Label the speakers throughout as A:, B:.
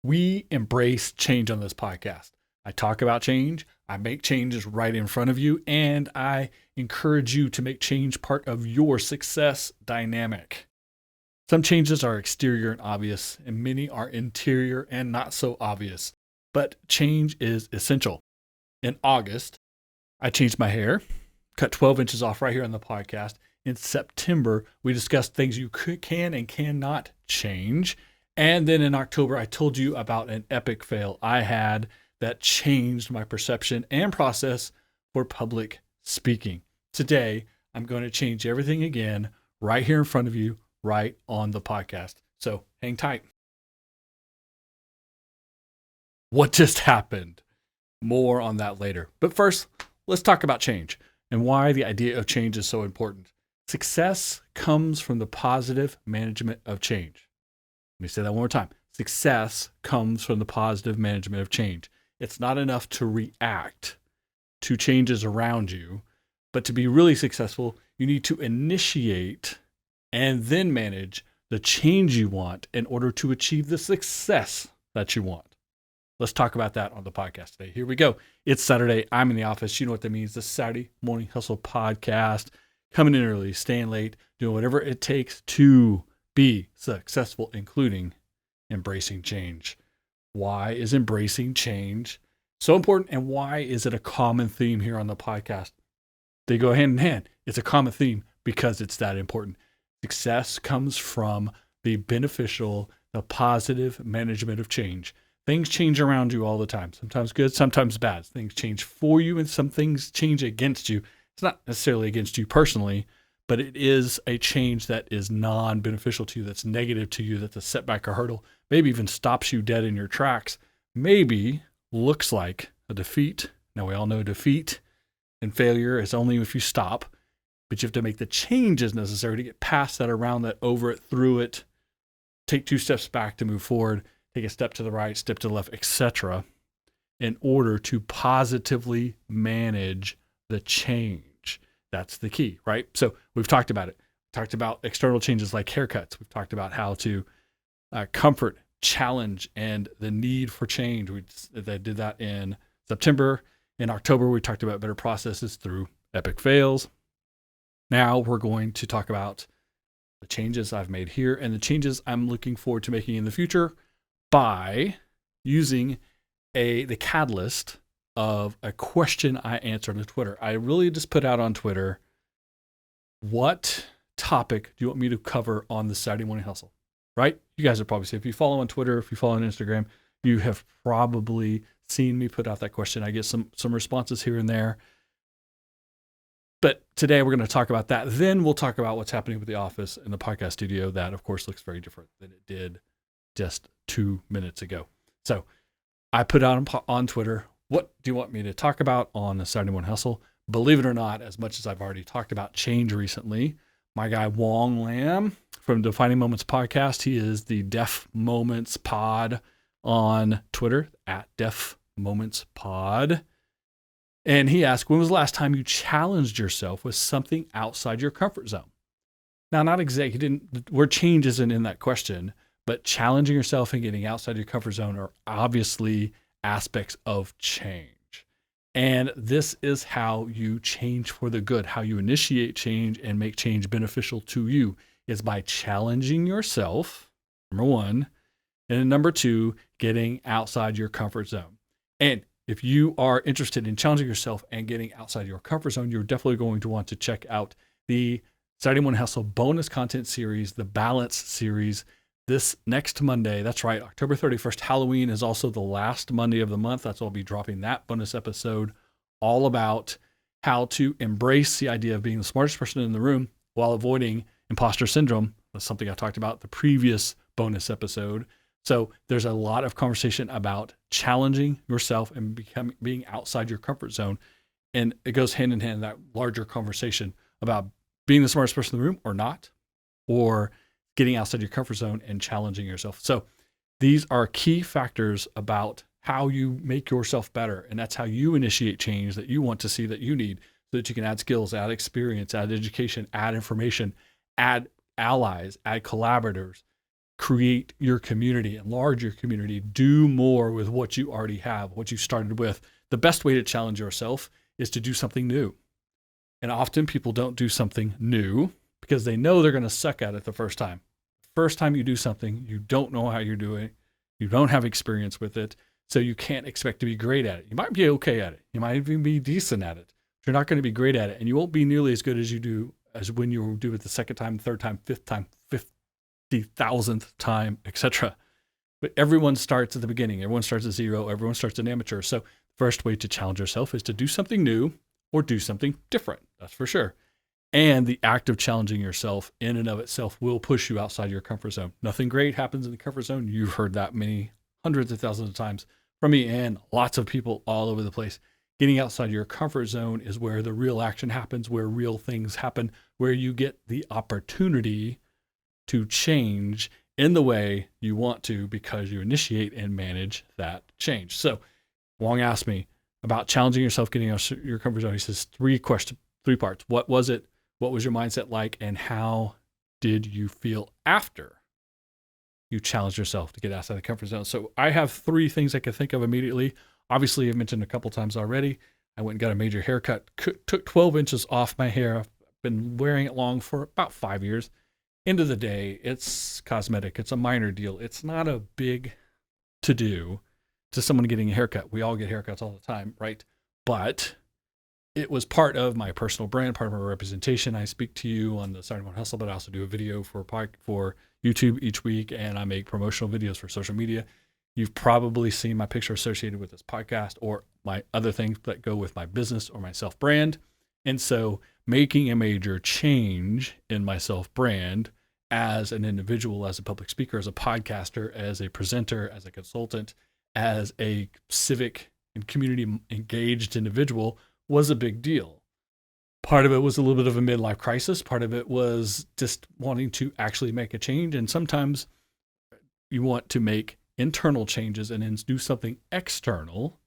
A: We embrace change on this podcast. I talk about change, I make changes right in front of you, and I encourage you to make change part of your success dynamic. Some changes are exterior and obvious, and many are interior and not so obvious, but change is essential. In August, I changed my hair, cut 12 inches off right here on the podcast. In September, we discussed things you can and cannot change. And then in October, I told you about an epic fail I had that changed my perception and process for public speaking. Today, I'm going to change everything again right here in front of you, right on the podcast. So hang tight. What just happened? More on that later. But first, let's talk about change and why the idea of change is so important. Success comes from the positive management of change. Let me say that one more time. Success comes from the positive management of change. It's not enough to react to changes around you, but to be really successful, you need to initiate and then manage the change you want in order to achieve the success that you want. Let's talk about that on the podcast today. Here we go. It's Saturday. I'm in the office. You know what that means. The Saturday Morning Hustle podcast. Coming in early, staying late, doing whatever it takes to be successful, including embracing change. Why is embracing change so important, and why is it a common theme here on the podcast? They go hand in hand. It's a common theme because it's that important. Success comes from the beneficial, the positive management of change. Things change around you all the time, sometimes good, sometimes bad. Things change for you and some things change against you. It's not necessarily against you personally, but it is a change that is non-beneficial to you, that's negative to you, that's a setback or hurdle, maybe even stops you dead in your tracks, maybe looks like a defeat. Now we all know defeat and failure is only if you stop, but you have to make the changes necessary to get past that, around that, over it, through it, take 2 steps back to move forward, take a step to the right, step to the left, etc., in order to positively manage the change. That's the key, right? So we've talked about it. We've talked about external changes like haircuts. We've talked about how to comfort, challenge, and the need for change. They did that in September. In October, we talked about better processes through epic fails. Now we're going to talk about the changes I've made here and the changes I'm looking forward to making in the future by using the catalyst of a question I answered on Twitter. I really just put out on Twitter, what topic do you want me to cover on the Saturday Morning Hustle? Right? You guys have probably seen, if you follow on Twitter, if you follow on Instagram, you have probably seen me put out that question. I get some responses here and there. But today we're going to talk about that. Then we'll talk about what's happening with the office and the podcast studio. That, of course, looks very different than it did just 2 minutes ago. So I put out on Twitter, what do you want me to talk about on the Saturday Morning Hustle? Believe it or not, as much as I've already talked about change recently, my guy Hoang from Defining Moments podcast, he is the Def Moments Pod on Twitter, at Def Moments Pod. And he asked, when was the last time you challenged yourself with something outside your comfort zone? Now, not exactly, word change isn't in that question, but challenging yourself and getting outside your comfort zone are obviously aspects of change. And this is how you change for the good, how you initiate change and make change beneficial to you, is by challenging yourself, number one, and then number two, getting outside your comfort zone. And if you are interested in challenging yourself and getting outside your comfort zone, you're definitely going to want to check out the Saturday Morning Hustle bonus content series, the Balance series, this next Monday. That's right, October 31st. Halloween is also the last Monday of the month. That's why I'll be dropping that bonus episode, all about how to embrace the idea of being the smartest person in the room while avoiding imposter syndrome. That's something I talked about the previous bonus episode. So there's a lot of conversation about challenging yourself and being outside your comfort zone. And it goes hand in hand, that larger conversation about being the smartest person in the room or not, or getting outside your comfort zone and challenging yourself. So these are key factors about how you make yourself better. And that's how you initiate change that you want to see, that you need, so that you can add skills, add experience, add education, add information, add allies, add collaborators, create your community, enlarge your community, do more with what you already have, what you started with. The best way to challenge yourself is to do something new. And often people don't do something new because they know they're going to suck at it the first time. First time you do something, you don't know how you're doing. You don't have experience with it. So you can't expect to be great at it. You might be okay at it. You might even be decent at it. You're not going to be great at it. And you won't be nearly as good as you do as when you do it the second time, third time, fifth time, 50,000th time, etc. But everyone starts at the beginning. Everyone starts at zero. Everyone starts an amateur. So the first way to challenge yourself is to do something new or do something different. That's for sure. And the act of challenging yourself in and of itself will push you outside your comfort zone. Nothing great happens in the comfort zone. You've heard that many hundreds of thousands of times from me and lots of people all over the place. Getting outside your comfort zone is where the real action happens, where real things happen, where you get the opportunity to change in the way you want to because you initiate and manage that change. So Hoang asked me about challenging yourself, getting out of your comfort zone. He says three parts. What was it? What was your mindset like? And how did you feel after you challenged yourself to get outside the comfort zone? So I have three things I can think of immediately. Obviously, I've mentioned a couple times already. I went and got a major haircut, took 12 inches off my hair. I've been wearing it long for about 5 years. End of the day, it's cosmetic. It's a minor deal. It's not a big to-do to someone getting a haircut. We all get haircuts all the time, right? But it was part of my personal brand, part of my representation. I speak to you on the Saturday Morning Hustle, but I also do a video for YouTube each week, and I make promotional videos for social media. You've probably seen my picture associated with this podcast or my other things that go with my business or my self-brand. And so making a major change in my self-brand as an individual, as a public speaker, as a podcaster, as a presenter, as a consultant, as a civic and community engaged individual was a big deal. Part of it was a little bit of a midlife crisis. Part of it was just wanting to actually make a change. And sometimes you want to make internal changes and then do something external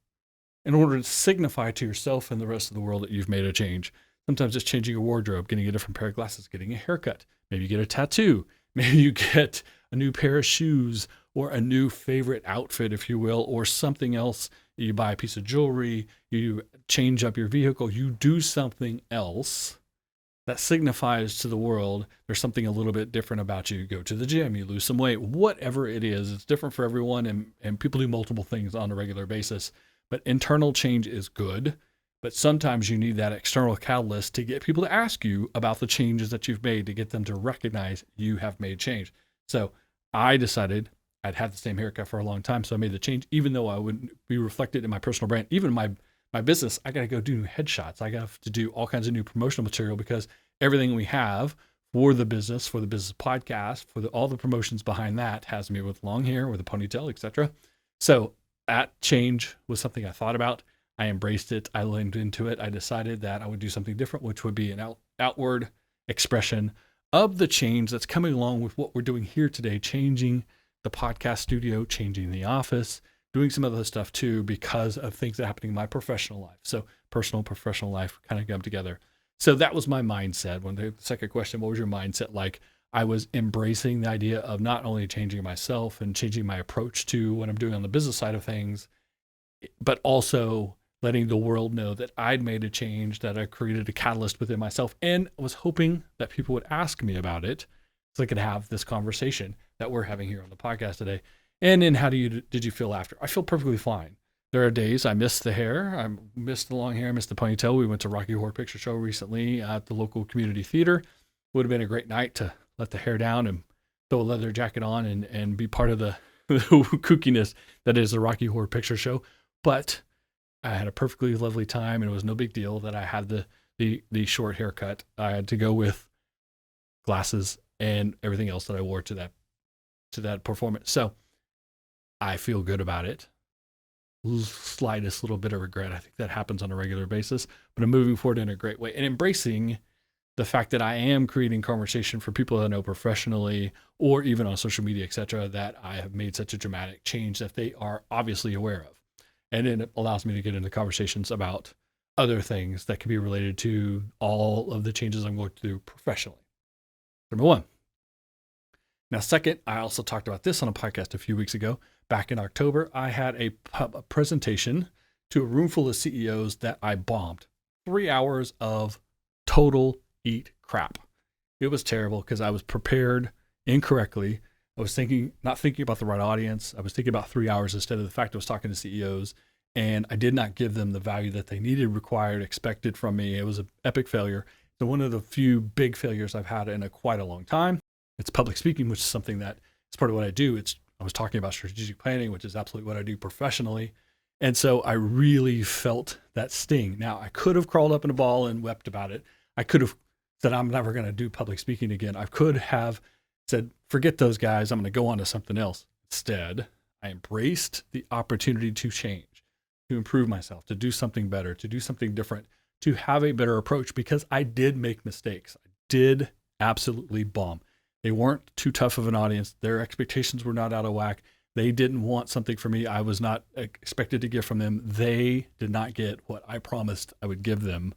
A: in order to signify to yourself and the rest of the world that you've made a change. Sometimes it's changing your wardrobe, getting a different pair of glasses, getting a haircut. Maybe you get a tattoo. Maybe you get a new pair of shoes or a new favorite outfit, if you will, or something else. You buy a piece of jewelry, you change up your vehicle, you do something else that signifies to the world there's something a little bit different about you. You go to the gym, you lose some weight, whatever it is. It's different for everyone, and people do multiple things on a regular basis. But internal change is good, but sometimes you need that external catalyst to get people to ask you about the changes that you've made, to get them to recognize you have made change. So I decided I'd had the same haircut for a long time, so I made the change, even though I wouldn't be reflected in my personal brand. Even my business, I got to go do new headshots. I got to do all kinds of new promotional material because everything we have for the business podcast, all the promotions behind that has me with long hair, with a ponytail, etc. So that change was something I thought about. I embraced it. I leaned into it. I decided that I would do something different, which would be an outward expression of the change that's coming along with what we're doing here today, changing the podcast studio, changing the office, doing some other stuff too, because of things that are happening in my professional life. So personal, professional life kind of come together. So that was my mindset. When the second question, what was your mindset like? I was embracing the idea of not only changing myself and changing my approach to what I'm doing on the business side of things, but also letting the world know that I'd made a change, that I created a catalyst within myself, and was hoping that people would ask me about it so I could have this conversation that we're having here on the podcast today. And then how did you feel after? I feel perfectly fine. There are days I miss the hair. I miss the long hair. I miss the ponytail. We went to Rocky Horror Picture Show recently at the local community theater. Would have been a great night to let the hair down and throw a leather jacket on and be part of the kookiness that is the Rocky Horror Picture Show. But I had a perfectly lovely time, and it was no big deal that I had the short haircut. I had to go with glasses and everything else that I wore to that performance. So I feel good about it. Slightest little bit of regret. I think that happens on a regular basis, but I'm moving forward in a great way and embracing the fact that I am creating conversation for people that I know professionally or even on social media, etc., that I have made such a dramatic change that they are obviously aware of. And then it allows me to get into conversations about other things that can be related to all of the changes I'm going through professionally. Number one. Now, second, I also talked about this on a podcast a few weeks ago. Back in October, I had a presentation to a room full of CEOs that I bombed. 3 hours of total eat crap. It was terrible because I was prepared incorrectly. I was not thinking about the right audience. I was thinking about 3 hours instead of the fact I was talking to CEOs, and I did not give them the value that they needed, required, expected from me. It was an epic failure. So one of the few big failures I've had in quite a long time. It's public speaking, which is something that is part of what I do. I was talking about strategic planning, which is absolutely what I do professionally. And so I really felt that sting. Now, I could have crawled up in a ball and wept about it. I could have said, I'm never going to do public speaking again. I could have said, forget those guys. I'm going to go on to something else. Instead, I embraced the opportunity to change, to improve myself, to do something better, to do something different, to have a better approach, because I did make mistakes. I did absolutely bomb. They weren't too tough of an audience. Their expectations were not out of whack. They didn't want something from me I was not expected to get from them. They did not get what I promised I would give them.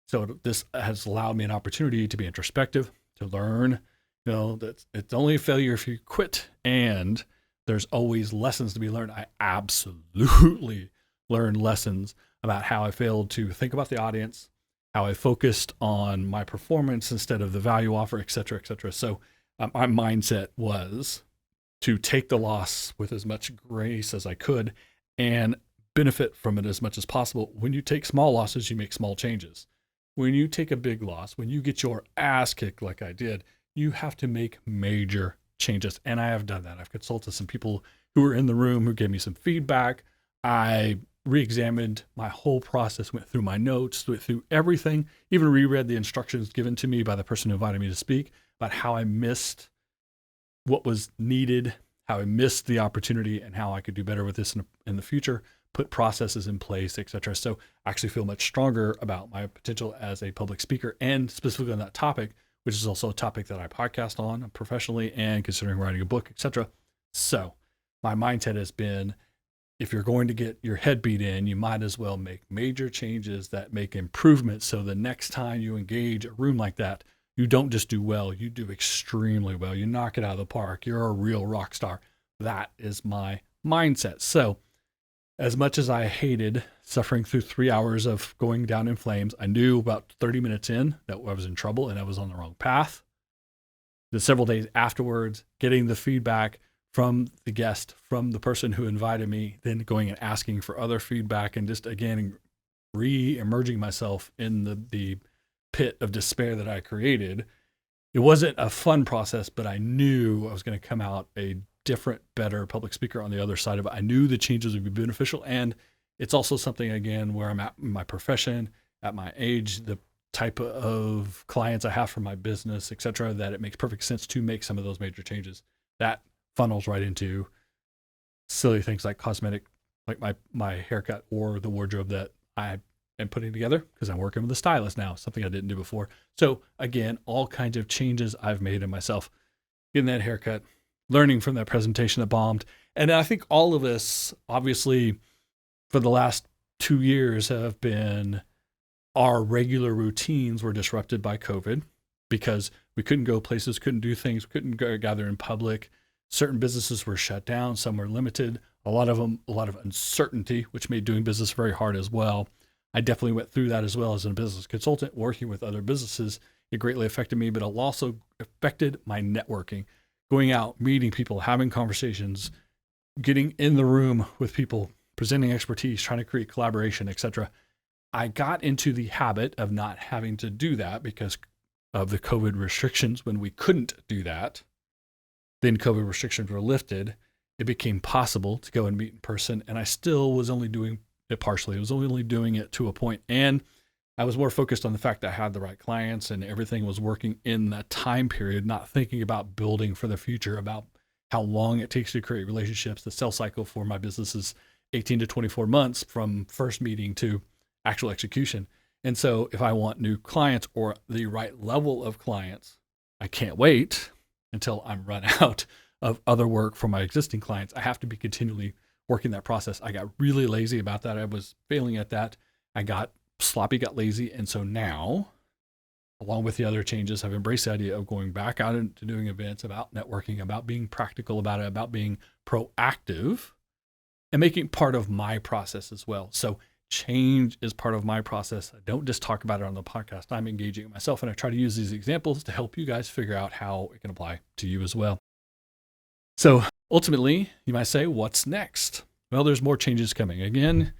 A: So this has allowed me an opportunity to be introspective, to learn, that it's only a failure if you quit, and there's always lessons to be learned. I absolutely learned lessons about how I failed to think about the audience, how I focused on my performance instead of the value offer, et cetera, et cetera. So my mindset was to take the loss with as much grace as I could and benefit from it as much as possible. When you take small losses, you make small changes. When you take a big loss, when you get your ass kicked like I did, you have to make major changes. And I have done that. I've consulted some people who were in the room who gave me some feedback. I re-examined my whole process, went through my notes, went through everything, even reread the instructions given to me by the person who invited me to speak about how I missed what was needed, how I missed the opportunity, and how I could do better with this in the future, put processes in place, et cetera. So I actually feel much stronger about my potential as a public speaker, and specifically on that topic, which is also a topic that I podcast on professionally and considering writing a book, et cetera. So my mindset has been, if you're going to get your head beat in, you might as well make major changes that make improvements. So the next time you engage a room like that, you don't just do well, you do extremely well. You knock it out of the park. You're a real rock star. That is my mindset. So as much as I hated suffering through 3 hours of going down in flames, I knew about 30 minutes in that I was in trouble and I was on the wrong path. The several days afterwards, getting the feedback from the guest, from the person who invited me, then going and asking for other feedback, and just again re-emerging myself in the pit of despair that I created. It wasn't a fun process, but I knew I was going to come out a different, better public speaker on the other side of it. I knew the changes would be beneficial, and it's also something, again, where I'm at in my profession, at my age, the type of clients I have for my business, et cetera, that it makes perfect sense to make some of those major changes. That funnels right into silly things like cosmetic, like my haircut or the wardrobe that I am putting together, because I'm working with a stylist now, something I didn't do before. So again, all kinds of changes I've made in myself, getting that haircut, learning from that presentation that bombed. And I think all of us, obviously, for the last 2 years have been, our regular routines were disrupted by COVID because we couldn't go places, couldn't do things, couldn't go gather in public. Certain businesses were shut down, some were limited, a lot of uncertainty, which made doing business very hard as well. I definitely went through that as well as a business consultant, working with other businesses. It greatly affected me, but it also affected my networking, going out, meeting people, having conversations, getting in the room with people, presenting expertise, trying to create collaboration, et cetera. I got into the habit of not having to do that because of the COVID restrictions. When we couldn't do that, then COVID restrictions were lifted. It became possible to go and meet in person, and I still was only doing it partially. I was only doing it to a point, and I was more focused on the fact that I had the right clients and everything was working in that time period, not thinking about building for the future, about how long it takes to create relationships. The sales cycle for my business is 18 to 24 months from first meeting to actual execution. And so if I want new clients or the right level of clients, I can't wait until I'm run out of other work for my existing clients. I have to be continually working that process. I got really lazy about that. I was failing at that. I got sloppy, got lazy. And so now along with the other changes, have embraced the idea of going back out into doing events, about networking, about being practical about it, about being proactive, and making it part of my process as well. So change is part of my process. I don't just talk about it on the podcast. I'm engaging it myself, and I try to use these examples to help you guys figure out how it can apply to you as well. So ultimately, you might say, what's next? Well, there's more changes coming. Again,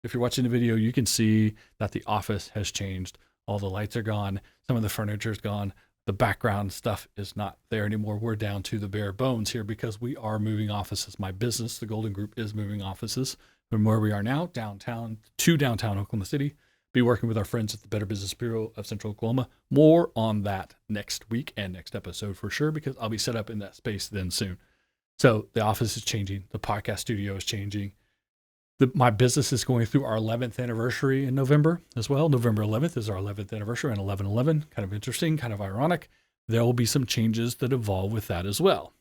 A: if you're watching the video, you can see that the office has changed. All the lights are gone. Some of the furniture is gone. The background stuff is not there anymore. We're down to the bare bones here because we are moving offices. My business, the Golden Group, is moving offices from where we are now, downtown Oklahoma City. Be working with our friends at the Better Business Bureau of Central Oklahoma. More on that next week and next episode for sure, because I'll be set up in that space then soon. So the office is changing. The podcast studio is changing. My business is going through our 11th anniversary in November as well. November 11th is our 11th anniversary, and 11/11, kind of interesting, kind of ironic. There will be some changes that evolve with that as well.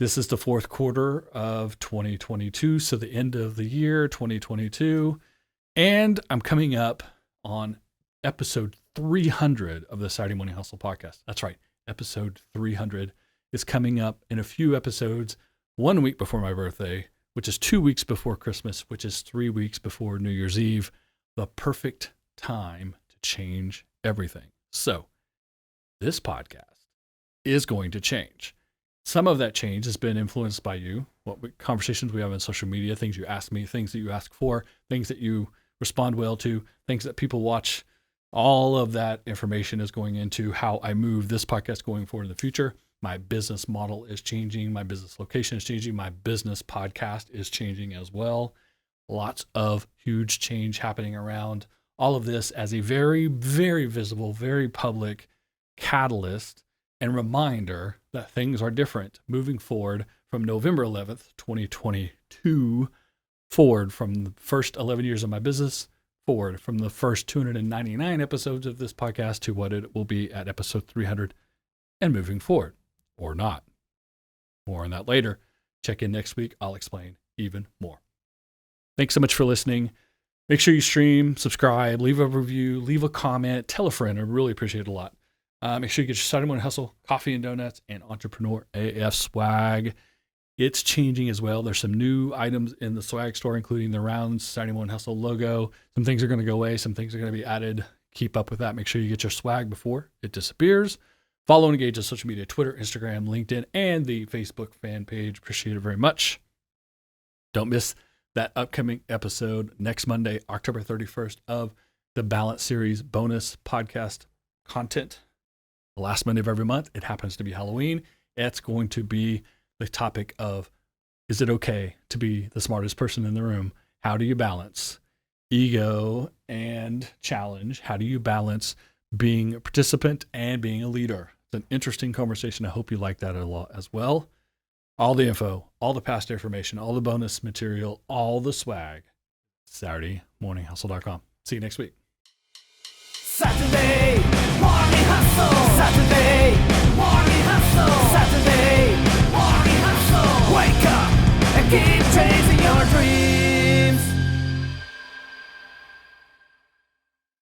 A: This is the fourth quarter of 2022, so the end of the year, 2022. And I'm coming up on episode 300 of the Saturday Morning Hustle podcast. That's right, episode 300 is coming up in a few episodes, 1 week before my birthday, which is 2 weeks before Christmas, which is 3 weeks before New Year's Eve, the perfect time to change everything. So this podcast is going to change. Some of that change has been influenced by you, conversations we have on social media, things you ask me, things that you ask for, things that you respond well to, things that people watch. All of that information is going into how I move this podcast going forward in the future. My business model is changing. My business location is changing. My business podcast is changing as well. Lots of huge change happening around all of this as a very, very visible, very public catalyst and reminder that things are different moving forward from November 11th, 2022, forward from the first 11 years of my business, forward from the first 299 episodes of this podcast to what it will be at episode 300 and moving forward. Or not. More on that later. Check in next week. I'll explain even more. Thanks so much for listening. Make sure you stream, subscribe, leave a review, leave a comment, tell a friend. I really appreciate it a lot. Make sure you get your Saturday Morning Hustle, coffee and donuts, and Entrepreneur AF swag. It's changing as well. There's some new items in the swag store, including the round Saturday Morning Hustle logo. Some things are going to go away. Some things are going to be added. Keep up with that. Make sure you get your swag before it disappears. Follow and engage on social media, Twitter, Instagram, LinkedIn, and the Facebook fan page. Appreciate it very much. Don't miss that upcoming episode next Monday, October 31st, of the Balance Series bonus podcast content. The last Monday of every month. It happens to be Halloween. It's going to be the topic of, is it okay to be the smartest person in the room? How do you balance ego and challenge? How do you balance being a participant and being a leader? It's an interesting conversation. I hope you like that a lot as well. All the info, all the past information, all the bonus material, all the swag, SaturdayMorningHustle.com. See you next week.
B: Saturday Morning Hustle. Saturday Morning Hustle. Saturday Morning Hustle. Wake up and keep chasing.